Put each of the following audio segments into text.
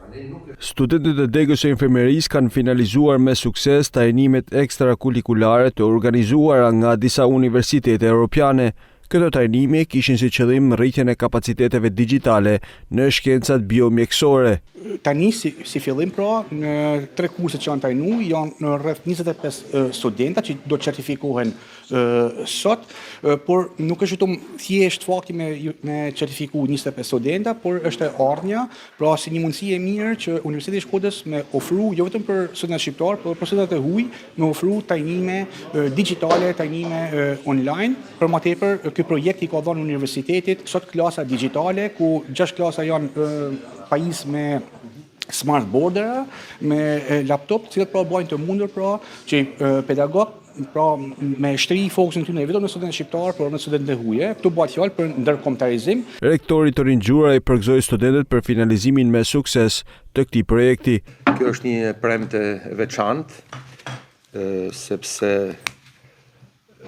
Studentët e degës së infermerisë kanë finalizuar me sukses trajnimet ekstrakurrikulare të organizuara nga disa universitete europiane. Këto trajnime kishin si qëllim rritjen e kapaciteteve digjitale në shkencat biomjekësore. Tani si fillim pra, në 3 kurset që janë trajnu, janë në rreth 25 studenta që do të certifikohen sot, por nuk është vetëm thjesht fakti me certifiku 25 studenta, por është ardhmja, pra si një mundësi e mirë që Universiteti i Shkodrës me ofru jo vetëm për studentë shqiptar, por për studentë e huaj, me ofru trajnime digjitale, trajnime online. Për më tepër, ky projekt i ka dhënë universitetit sot klasa digjitale, ku 6 klasa janë pajis me smart boardera, me laptop, të cilët pra bajnë të mundur pra që pedagog pra me shtri fokusin këtu në vetëm në studentë shqiptar, por në studentë huaj. Këtu bëhet fjalë për ndërkombëtarizim. Rektori Torin Gjura i përgëzoi studentët për finalizimin me sukses të këtij projekti. Kjo është një premte e veçantë, sepse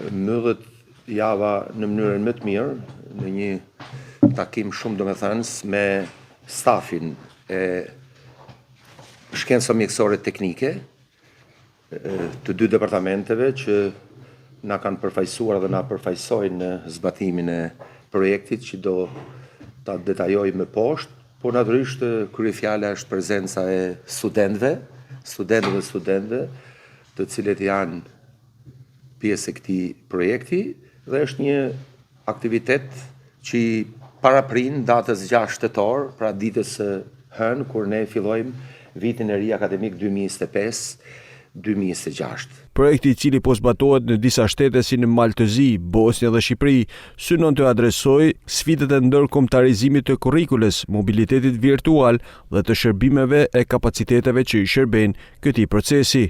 mbyllet java në mënyrën më të mirë, në një takim shumë domethënës me stafin e shkencave mjekësore teknike të 2 departamenteve që na kanë përfaqësuar dhe na përfaqësojnë në zbatimin e projektit që do ta detajoj më poshtë, por natyrisht kryefjala është prezenca e studentëve, të cilët janë pjesë e këtij projekti dhe është një aktivitet që paraprin datës 6 tetor, pra ditës së hënë kur ne fillojmë vitin e ri akademik 2025-2026. Projekti i cili po zbatohet në disa shtete si në Maltëzi, Bosnjë dhe Shqipëri, synon të adresojë sfidat e ndërkombëtarizimit të kurrikules, mobilitetit virtual dhe të shërbimeve e kapaciteteve që i shërben këtij procesi.